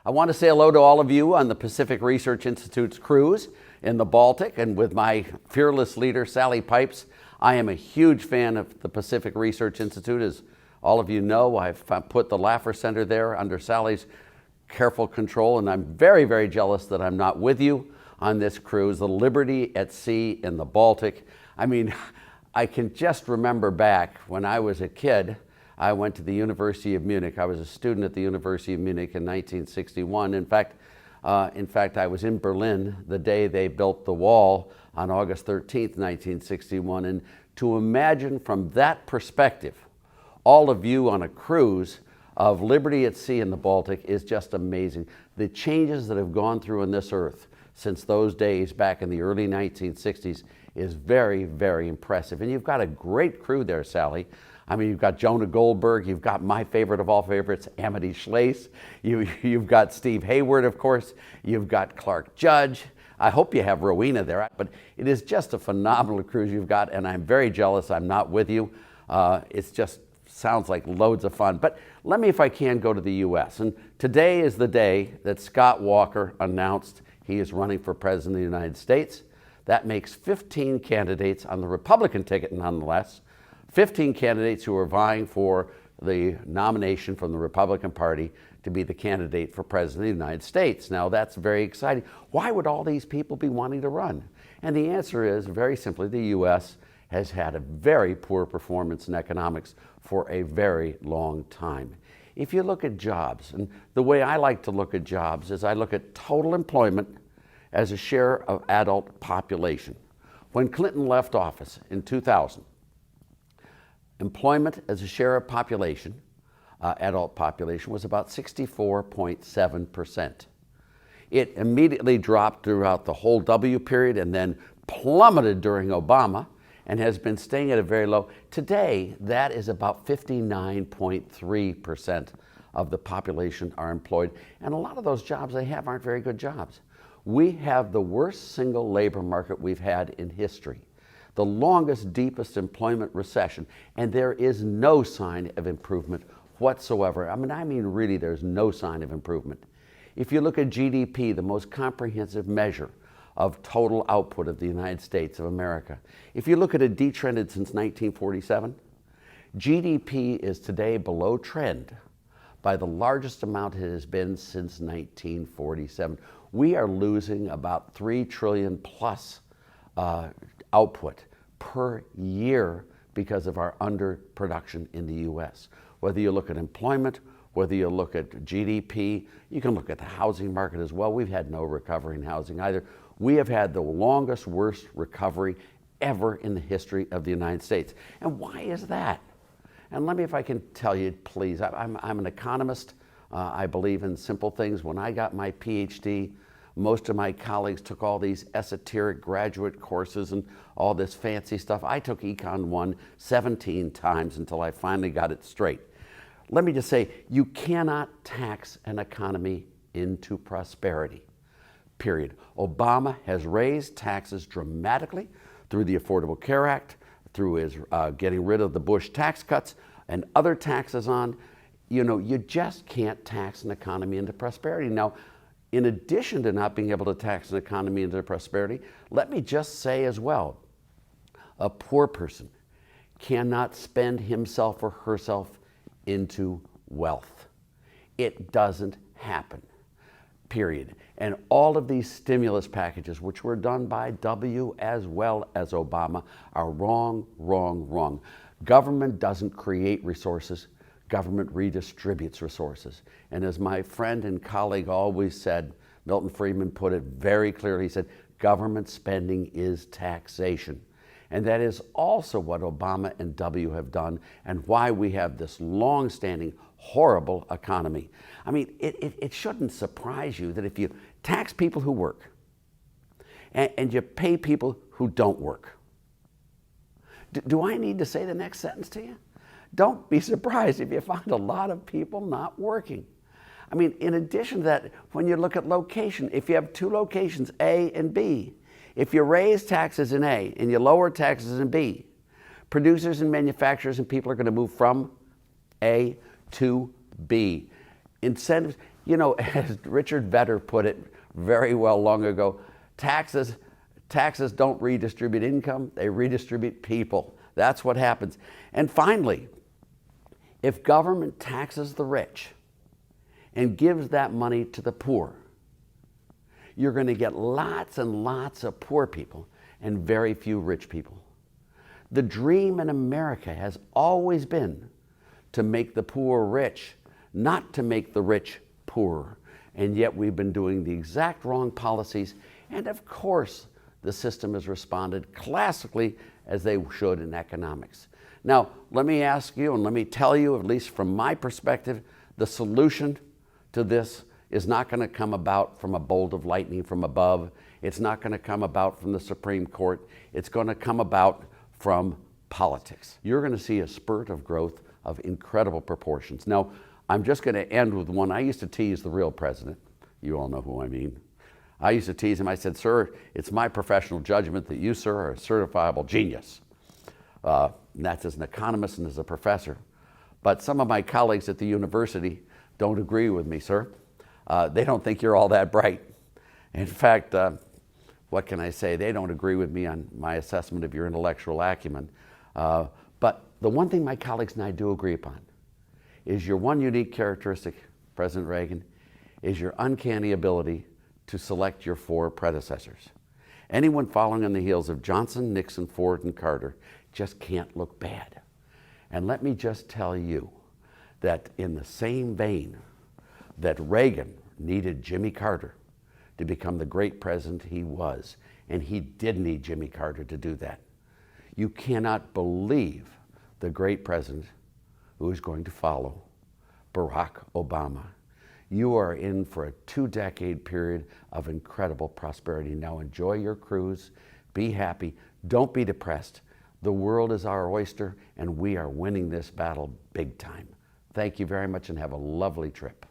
I want to say hello to all of you on the Pacific Research Institute's cruise in the Baltic, and with my fearless leader, Sally Pipes. I am a huge fan of the Pacific Research Institute. As all of you know, I've put the Laffer Center there under Sally's careful control, and I'm very, very jealous that I'm not with you on this cruise, the Liberty at Sea in the Baltic. I mean, I can just remember back when I was a kid. I went to the University of Munich. I was a student at the University of Munich in 1961. In fact, I was in Berlin the day they built the wall on August 13th, 1961. And to imagine from that perspective, all of you on a cruise of Liberty at Sea in the Baltic is just amazing. The changes that have gone through on this earth since those days back in the early 1960s is very, very impressive. And you've got a great crew there, Sally. I mean, you've got Jonah Goldberg, you've got my favorite of all favorites, Amity Schlase, you've got Steve Hayward, of course, you've got Clark Judge. I hope you have Rowena there, but it is just a phenomenal cruise you've got, and I'm very jealous I'm not with you. It just sounds like loads of fun. But let me, if I can, go to the U.S. And today is the day that Scott Walker announced he is running for President of the United States. That makes 15 candidates on the Republican ticket, nonetheless. 15 candidates who are vying for the nomination from the Republican Party to be the candidate for President of the United States. Now, that's very exciting. Why would all these people be wanting to run? And the answer is, very simply, the U.S. has had a very poor performance in economics for a very long time. If you look at jobs, and the way I like to look at jobs is I look at total employment as a share of adult population. When Clinton left office in 2000, employment as a share of population, adult population, was about 64.7%. It immediately dropped throughout the whole W period and then plummeted during Obama and has been staying at a very low. Today, that is about 59.3% of the population are employed. And a lot of those jobs they have aren't very good jobs. We have the worst single labor market we've had in history, the longest, deepest employment recession, and there is no sign of improvement whatsoever. I mean, really, there's no sign of improvement. If you look at GDP, the most comprehensive measure of total output of the United States of America, if you look at it detrended since 1947, GDP is today below trend by the largest amount it has been since 1947. We are losing about 3 trillion plus output per year because of our underproduction in the U.S. Whether you look at employment, whether you look at GDP, you can look at the housing market as well. We've had no recovery in housing either. We have had the longest, worst recovery ever in the history of the United States. And why is that? And let me, if I can tell you, please, I'm an economist. I believe in simple things. When I got my PhD, most of my colleagues took all these esoteric graduate courses and all this fancy stuff. I took Econ 1 17 times until I finally got it straight. Let me just say, you cannot tax an economy into prosperity, period. Obama has raised taxes dramatically through the Affordable Care Act, through his getting rid of the Bush tax cuts and other taxes on. You know, you just can't tax an economy into prosperity. Now, in addition to not being able to tax an economy into prosperity, let me just say as well, a poor person cannot spend himself or herself into wealth. It doesn't happen, period. And all of these stimulus packages, which were done by W as well as Obama, are wrong, wrong, wrong. Government doesn't create resources. Government redistributes resources. And as my friend and colleague always said, Milton Friedman put it very clearly, he said, government spending is taxation. And that is also what Obama and W have done and why we have this long-standing, horrible economy. I mean, it shouldn't surprise you that if you tax people who work and you pay people who don't work. Do I need to say the next sentence to you? Don't be surprised if you find a lot of people not working. I mean, in addition to that, when you look at location, if you have two locations, A and B, if you raise taxes in A and you lower taxes in B, producers and manufacturers and people are going to move from A to B. Incentives, You know, as Richard Vedder put it very well long ago, taxes don't redistribute income, they redistribute people. That's what happens. And finally, if government taxes the rich and gives that money to the poor, you're going to get lots and lots of poor people and very few rich people. The dream in America has always been to make the poor rich, not to make the rich poorer. And yet we've been doing the exact wrong policies. And of course, the system has responded classically as they should in economics. Now, let me ask you and let me tell you, at least from my perspective, the solution to this is not going to come about from a bolt of lightning from above. It's not going to come about from the Supreme Court. It's going to come about from politics. You're going to see a spurt of growth of incredible proportions. Now, I'm just going to end with one. I used to tease the real president. You all know who I mean. I used to tease him. I said, "Sir, it's my professional judgment that you, sir, are a certifiable genius." And that's as an economist and as a professor. But some of my colleagues at the university don't agree with me, sir. They don't think you're all that bright. In fact, what can I say? They don't agree with me on my assessment of your intellectual acumen. But the one thing my colleagues and I do agree upon is your one unique characteristic, President Reagan, is your uncanny ability to select your four predecessors. Anyone following on the heels of Johnson, Nixon, Ford, and Carter just can't look bad. And let me just tell you that in the same vein that Reagan needed Jimmy Carter to become the great president he was, and he did need Jimmy Carter to do that, you cannot believe the great president who is going to follow, Barack Obama. You are in for a 2-decade period of incredible prosperity. Now enjoy your cruise, be happy, don't be depressed. The world is our oyster, and we are winning this battle big time. Thank you very much and have a lovely trip.